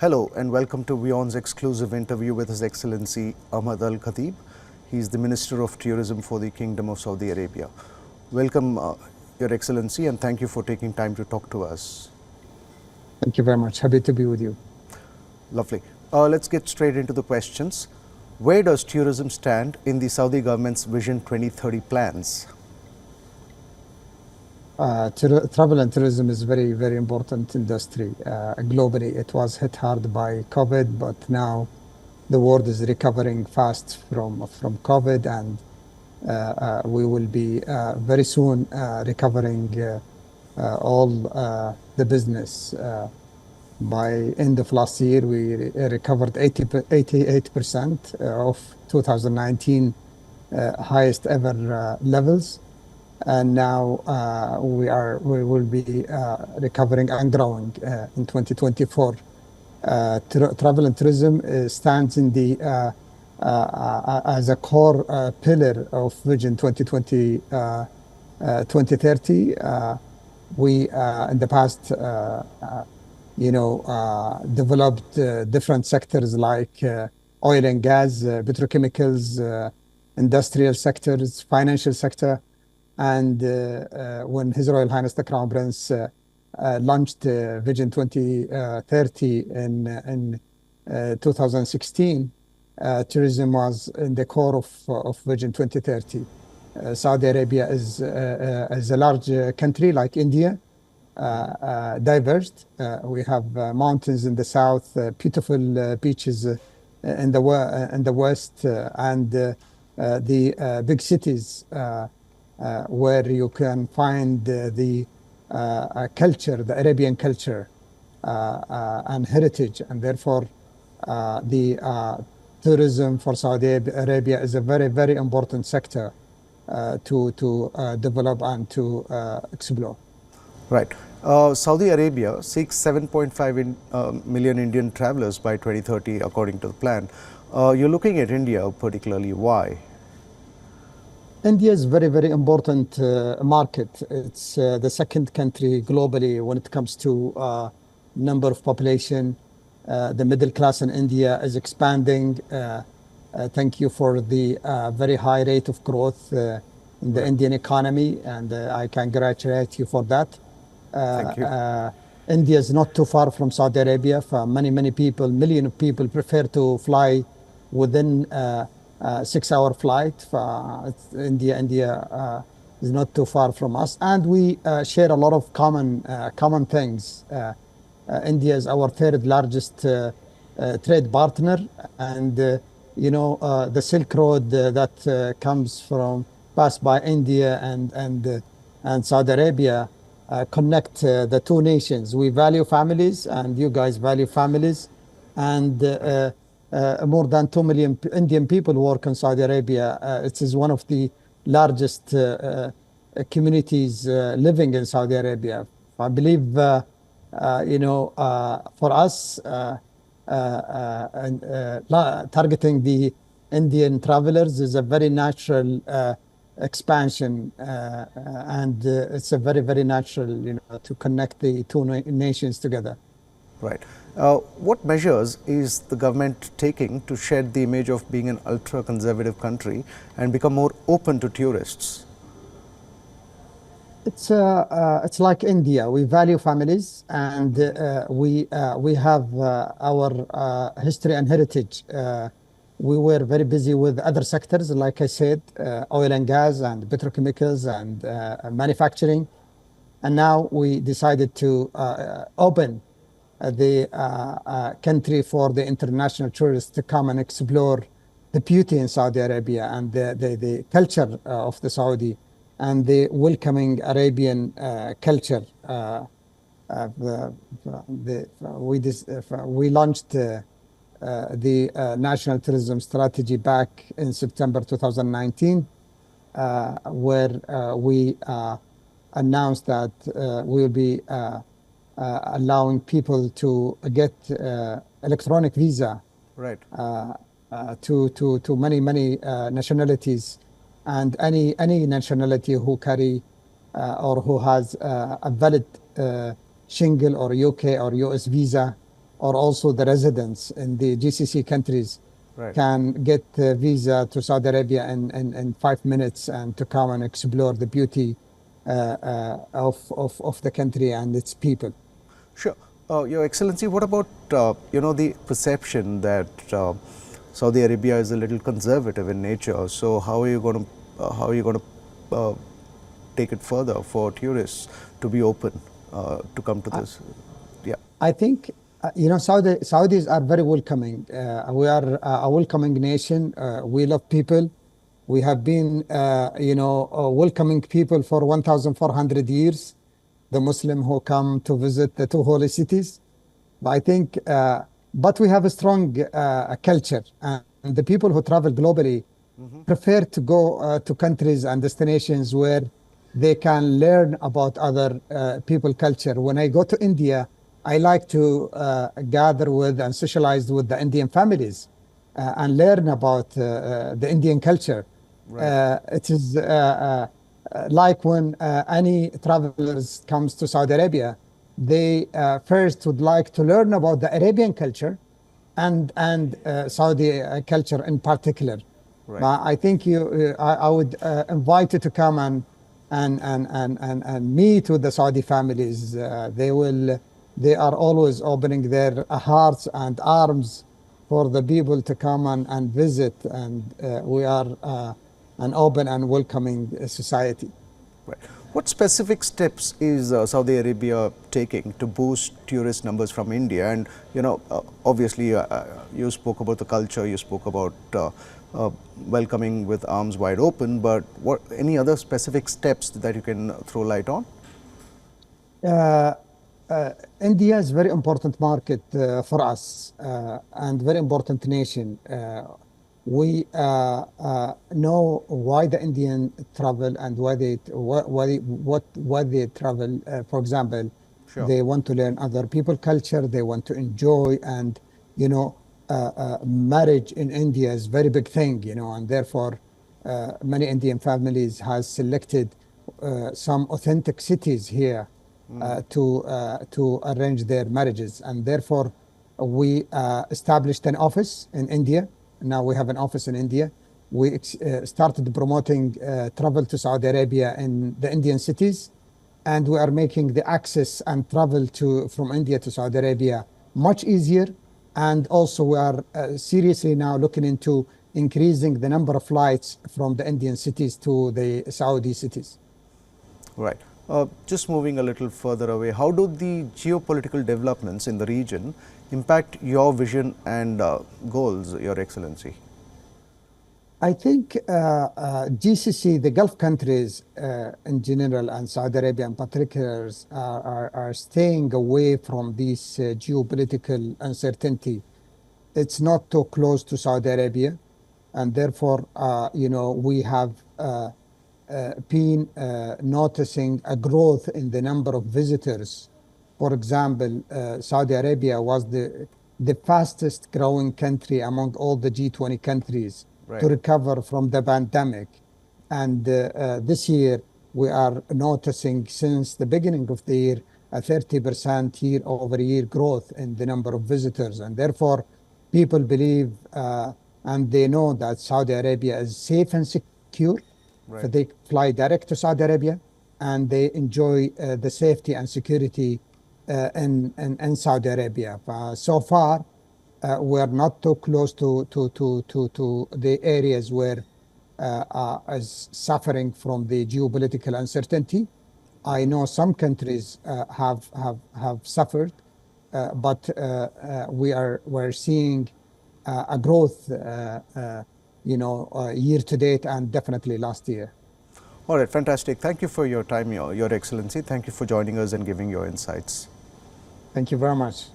Hello and welcome to WION's exclusive interview with His Excellency Ahmed Al Khateeb. He is the Minister of Tourism for the Kingdom of Saudi Arabia. Welcome, Your Excellency, and thank you for taking time to talk to us. Thank you very much. Happy to be with you. Lovely. Let's get straight into the questions. Where does tourism stand in the Saudi government's Vision 2030 plans? Travel and tourism is very, very important industry globally. It was hit hard by COVID, but now the world is recovering fast from COVID, and we will be very soon recovering all the business. By end of last year, we recovered 88% of 2019 highest ever levels. And now we will be recovering and growing in 2024. Travel and tourism stands in the as a core pillar of Vision 2020 2030. We in the past, developed different sectors like oil and gas, petrochemicals, industrial sectors, financial sector. And when His Royal Highness the Crown Prince launched Vision 2030 in 2016, tourism was in the core of Vision 2030. Saudi Arabia is a large country like India, diverse. We have mountains in the south, beautiful beaches in the west, and the big cities. Where you can find the culture, the Arabian culture and heritage, and therefore the tourism for Saudi Arabia is a very, very important sector to develop and to explore. Right. Saudi Arabia seeks 7.5 million Indian travelers by 2030, according to the plan. You're looking at India particularly. Why? India is very, very important market. It's the second country globally when it comes to number of population. The middle class in India is expanding. Thank you for the very high rate of growth in the Indian economy, and I congratulate you for that. Thank you. India is not too far from Saudi Arabia. For many people, millions of people prefer to fly within 6-hour flight. India is not too far from us, and we share a lot of common things. India is our third largest trade partner, and the Silk Road that pass by India and Saudi Arabia connect the two nations. We value families, and you guys value families, and more than 2 million Indian people work in Saudi Arabia. It is one of the largest communities living in Saudi Arabia. I believe, for us, targeting the Indian travelers is a very natural expansion, and it's a very, very natural, to connect the two nations together. Right. What measures is the government taking to shed the image of being an ultra-conservative country and become more open to tourists? It's like India. We value families, and we have our history and heritage. We were very busy with other sectors, like I said, oil and gas and petrochemicals and manufacturing. And now we decided to open the country for the international tourists to come and explore the beauty in Saudi Arabia and the culture of the Saudi and the welcoming Arabian culture. We launched the National Tourism Strategy back in September 2019, where we announced that we will be allowing people to get electronic visa, right, to many nationalities, and any nationality who carry or who has a valid Schengen or UK or US visa or also the residents in the GCC countries Right. can get a visa to Saudi Arabia in 5 minutes and to come and explore the beauty of the country and its people. Sure. Your Excellency, what about the perception that Saudi Arabia is a little conservative in nature? So how are you going to take it further for tourists to be open to come to this? Yeah. I think Saudis are very welcoming. We are a welcoming nation. We love people. We have been welcoming people for 1,400 years. The Muslim who come to visit the two holy cities. But I think, but we have a strong culture, and the people who travel globally prefer to go to countries and destinations where they can learn about other people culture. When I go to India, I like to gather with and socialize with the Indian families and learn about the Indian culture. Right. It is like when any travelers comes to Saudi Arabia, they first would like to learn about the Arabian culture and Saudi culture in particular. Right. But I think I would invite you to come and meet with the Saudi families. They are always opening their hearts and arms for the people to come and visit, and we are an open and welcoming society. Right. What specific steps is Saudi Arabia taking to boost tourist numbers from India? And obviously, you spoke about the culture, you spoke about welcoming with arms wide open. But what any other specific steps that you can throw light on? India is a very important market for us and very important nation. We know why the Indian travel and why they travel. For example, Sure. they want to learn other people culture. They want to enjoy, and marriage in India is very big thing. And therefore, many Indian families has selected some authentic cities here to arrange their marriages, and therefore we established an office in India. Now we have an office in India. We started promoting travel to Saudi Arabia in the Indian cities, and we are making the access and travel from India to Saudi Arabia much easier. And also we are seriously now looking into increasing the number of flights from the Indian cities to the Saudi cities. Right. Just moving a little further away, how do the geopolitical developments in the region impact your vision and goals, Your Excellency? I think GCC, the Gulf countries in general, and Saudi Arabia in particular, are staying away from this geopolitical uncertainty. It's not too close to Saudi Arabia, and therefore, we have been noticing a growth in the number of visitors. For example, Saudi Arabia was the fastest growing country among all the G20 countries to recover from the pandemic. And this year, we are noticing since the beginning of the year, a 30% year-over-year growth in the number of visitors. And therefore, people believe and they know that Saudi Arabia is safe and secure. So they fly direct to Saudi Arabia, and they enjoy the safety and security in Saudi Arabia. So far, we are not too close to the areas where is suffering from the geopolitical uncertainty. I know some countries have suffered, but we're seeing a growth year to date and definitely last year. All right, fantastic. Thank you for your time, Your Excellency. Thank you for joining us and giving your insights. Thank you very much.